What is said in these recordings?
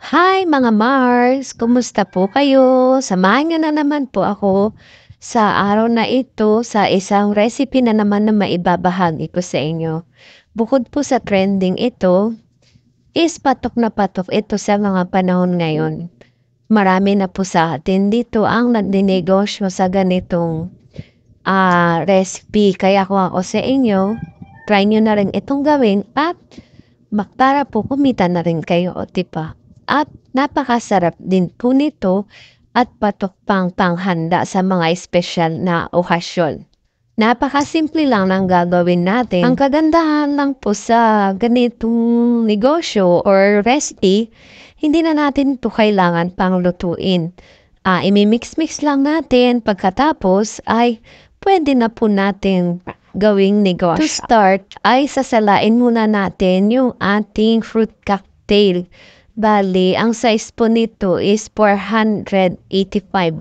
Hi mga Mars! Kumusta po kayo? Samahan niyo na naman po ako sa araw na ito sa isang recipe na naman na maibabahagi ko sa inyo. Bukod po sa trending ito, is patok na patok ito sa mga panahon ngayon. Marami na po sa atin dito ang nagninegosyo sa ganitong recipe. Kaya kung ako sa inyo, try nyo na rin itong gawin at para po kumita na rin kayo, o diba? At napakasarap din po nito at patok pang panghanda sa mga espesyal na okasyon. Napakasimple lang ng gagawin natin. Ang kagandahan lang po sa ganitong negosyo or recipe, hindi na natin ito kailangan pang lutuin. Imimix-mix lang natin pagkatapos ay pwede na po natin gawing negosyo. To start ay sasalain muna natin yung ating fruit cocktail. Bali, ang size po nito is 485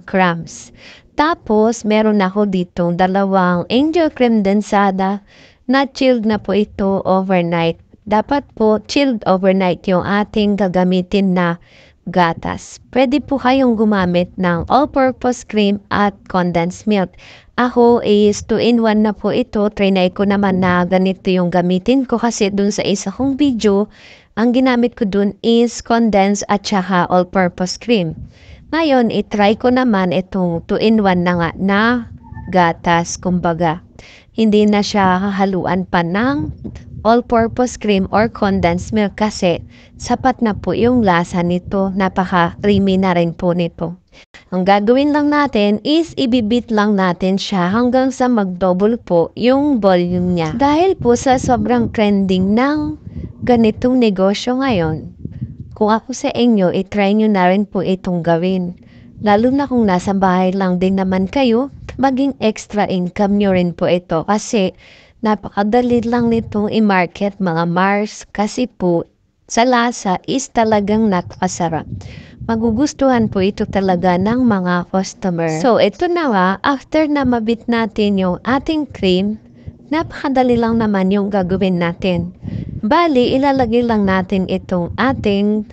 grams. Tapos, meron ako ditong dalawang angel cream densada na chilled na po ito overnight. Dapat po chilled overnight yung ating gagamitin na gatas. Pwede po kayong gumamit ng all-purpose cream at condensed milk. Ako is 2-in-1 na po ito. Trinay ko naman na ganito yung gamitin ko kasi dun sa isa kong video, ang ginamit ko dun is condensed at saka all-purpose cream. Ngayon, itry ko naman itong 2-in-1 na nga na gatas, kumbaga. Hindi na siya hahaluan pa ng all-purpose cream or condensed milk kasi sapat na po yung lasa nito. Napaka-creamy na rin po nito. Ang gagawin lang natin is ibibit lang natin siya hanggang sa mag-double po yung volume niya. Dahil po sa sobrang trending ng ganitong negosyo ngayon, kung ako sa inyo, itry nyo na rin po itong gawin. Lalo na kung nasa bahay lang din naman kayo, maging extra income nyo rin po ito kasi napakadali lang nitong i-market mga Mars kasi po sa lasa is talagang napakasarap. Magugustuhan po ito talaga ng mga customer. So, ito na nga, after na mabit natin yung ating cream, napakadali lang naman yung gagawin natin. Bali, ilalagay lang natin itong ating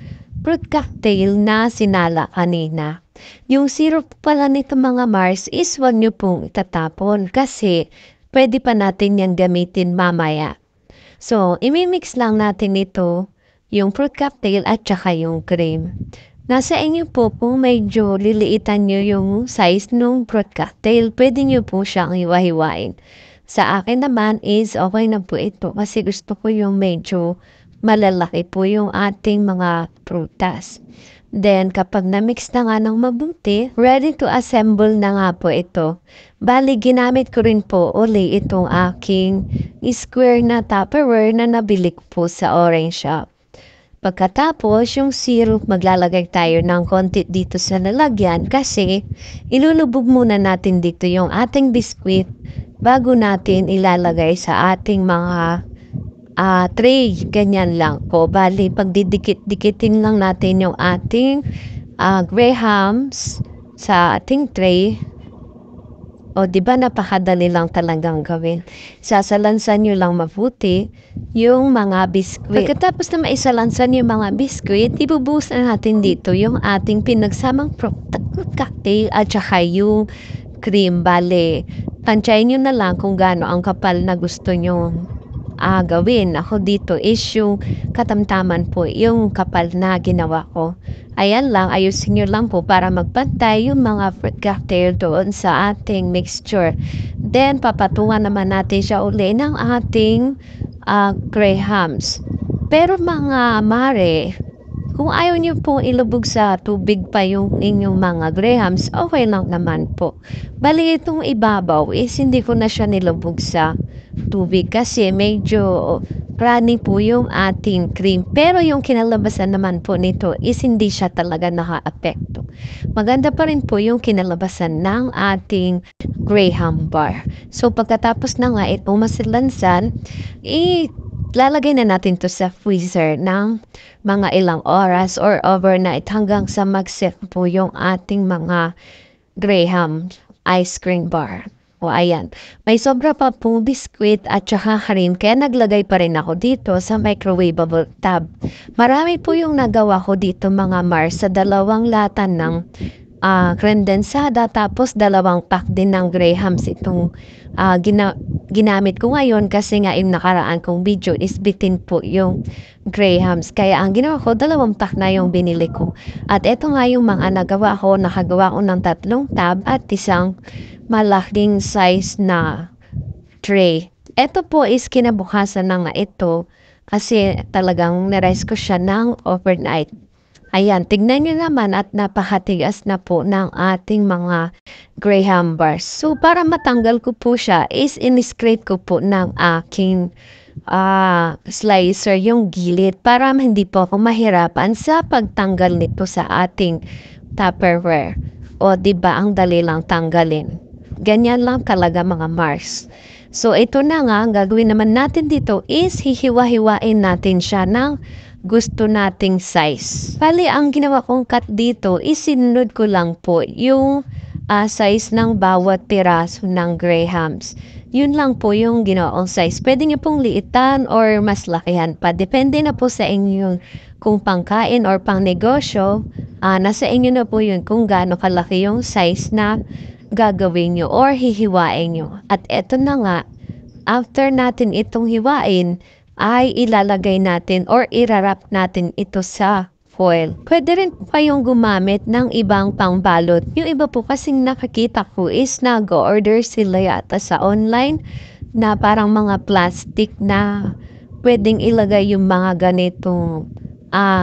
fruit cocktail na sinala kanina. Yung syrup pala nito mga Mars is wag nyo pong itatapon kasi pwede pa natin yan gamitin mamaya. So, imimix lang natin ito, yung fruit cocktail at saka yung cream. Nasa inyo po kung medyo liliitan nyo yung size ng fruit cocktail, pwede nyo po siyang hiwa-hiwain. Sa akin naman is okay na po ito kasi gusto ko yung medyo malalaki po yung ating mga prutas. Then, kapag na-mix na nga ng mabuti, ready to assemble na nga po ito. Bali, ginamit ko rin po uli itong aking square na Tupperware na nabili ko po sa Orange Shop. Pagkatapos, yung syrup, maglalagay tayo ng konti dito sa lalagyan kasi ilulubog muna natin dito yung ating biskwit bago natin ilalagay sa ating mga tray. Ganyan lang po. Bali, pagdidikit-dikitin lang natin yung ating grahams sa ating tray. O, diba napakadali lang talagang gawin. Sasalansan nyo lang mabuti yung mga biskwit. Pagkatapos na maisalansan yung mga biskwit, ibubuhos na natin dito yung ating pinagsamang fruit cocktail at saka yung cream. Bale, tansyahin nyo na lang kung gaano ang kapal na gusto nyo gawin. Ako dito is yung katamtaman po, yung kapal na ginawa ko. Ayan lang, ayusin nyo lang po para magpantay yung mga fruit cocktail doon sa ating mixture. Then, papatungan naman natin siya uli ng ating grahams. Pero mga mare, kung ayaw nyo pong ilubog sa tubig pa yung inyong mga grahams, okay lang naman po. Bali itong ibabaw is hindi ko na siya nilubog sa tubig kasi medyo runny po yung ating cream. Pero yung kinalabasan naman po nito is hindi siya talaga naka-apekto. Maganda pa rin po yung kinalabasan ng ating graham bar. So pagkatapos na nga itong masilansan, lalagay na natin to sa freezer ng mga ilang oras or overnight hanggang sa mag-set po yung ating mga graham ice cream bar. O ayan, may sobra pa pong biskwit at saka harin kaya naglagay pa rin ako dito sa microwavable tab. Marami po yung nagawa ko dito mga Mars sa dalawang lata ng cremdensada tapos dalawang pack din ng Grahams itong ginamit ko ngayon kasi nga yung nakaraan kong video is bitin po yung Grahams. Kaya ang ginawa ko, dalawang pack na yung binili ko. At eto nga yung mga nagawa ko, nakagawa ko ng 3 tab at isang malaking size na tray. Ito po is kinabukasan na nga ito kasi talagang nirise ko siya ng overnight. Ayan, tignan niyo naman at napakatigas na po ng ating mga Graham bars. So, para matanggal ko po siya is in-scrape ko po ng aking slicer yung gilid para hindi po ako mahirapan sa pagtanggal nito sa ating Tupperware. O, di ba ang dali lang tanggalin. Ganyan lang talaga mga Mars. So, ito na nga, ang gagawin naman natin dito is hihiwa-hiwain natin siya ng gusto nating size. Bali, ang ginawa kong cut dito is sinunod ko lang po yung size ng bawat piraso ng Grahams. Yun lang po yung ginawa kong size. Pwede niyo pong liitan or mas lakihan pa. Depende na po sa inyo kung pangkain or pang negosyo. Nasa inyo na po yun kung gaano kalaki yung size na gagawin nyo or hihiwain nyo. At eto na nga, after natin itong hiwain, ay ilalagay natin or irarap natin ito sa foil. Pwede rin po kayong gumamit ng ibang pangbalot. Yung iba po kasing nakakita ko is nag-order sila yata sa online na parang mga plastic na pwedeng ilagay yung mga ganitong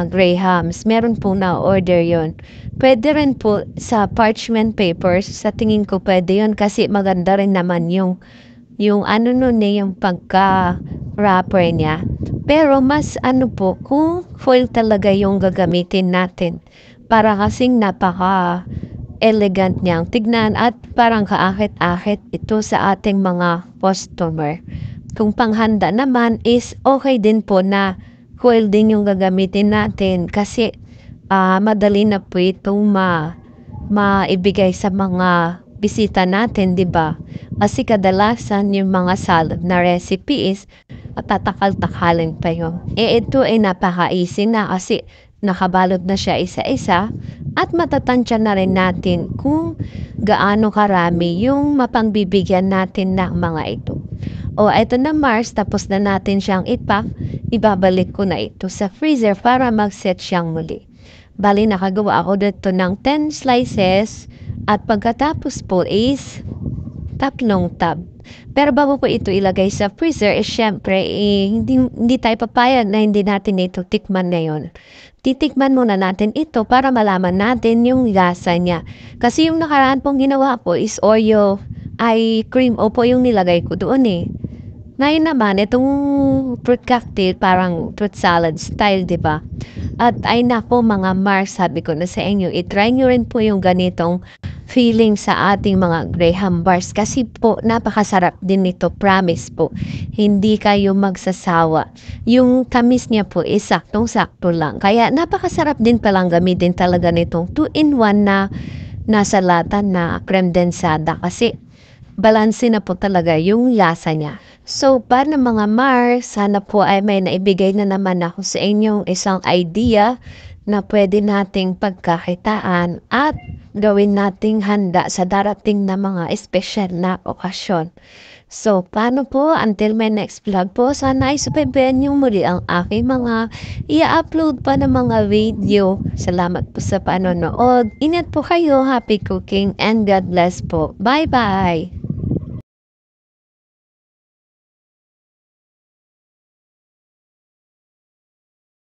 Grahams. Meron po na order yon. Pwede rin po sa parchment papers. Sa tingin ko pwede yon kasi maganda rin naman yung ano nun yung pagka-wrapper niya. Pero mas ano po, kung foil talaga yung gagamitin natin. Para kasing napaka-elegant niyang tignan at parang kaakit-akit ito sa ating mga customer. Kung panghanda naman is okay din po na foil din yung gagamitin natin kasi madali na po itong maibigay sa mga bisita natin, di ba? Kasi kadalasan yung mga salad na recipe is tatakal-takalin pa yun. Ito ay napaka-easy na kasi nakabalot na siya isa-isa at matatansya na rin natin kung gaano karami yung mapangbibigyan natin ng mga ito. O, ito na Mars, tapos na natin siyang ipack. Ibabalik ko na ito sa freezer para mag-set siyang muli. Bali, nakagawa ako dito ng 10 slices at pagkatapos po is 3 tab. Pero bago ko ito ilagay sa freezer, syempre, hindi tayo papayag na hindi natin ito tikman ngayon. Titikman muna natin ito para malaman natin yung lasa niya. Kasi yung nakaraan pong ginawa ko is Oreo ay cream o po yung nilagay ko doon eh. Ngayon naman, itong fruit cocktail, parang fruit salad style, di ba? At ay nako mga Mars, sabi ko na sa inyo, itry nyo rin po yung ganitong feeling sa ating mga Graham bars. Kasi po, napakasarap din nito, promise po. Hindi kayo magsasawa. Yung tamis niya po is saktong-sakto lang. Kaya napakasarap din palang gamitin talaga nitong 2-in-1 na nasa lata na creme densada. Kasi balanse na po talaga yung lasa niya. So, para mga Mars, sana po ay may naibigay na naman ako sa inyong isang idea na pwede nating pagkakitaan at gawin nating handa sa darating na mga espesyal na okasyon. So, paano po? Until my next vlog po, sana ay subaybayan niyo muli ang aking mga i-upload pa ng mga video. Salamat po sa panonood. Ingat po kayo, happy cooking, and God bless po. Bye-bye!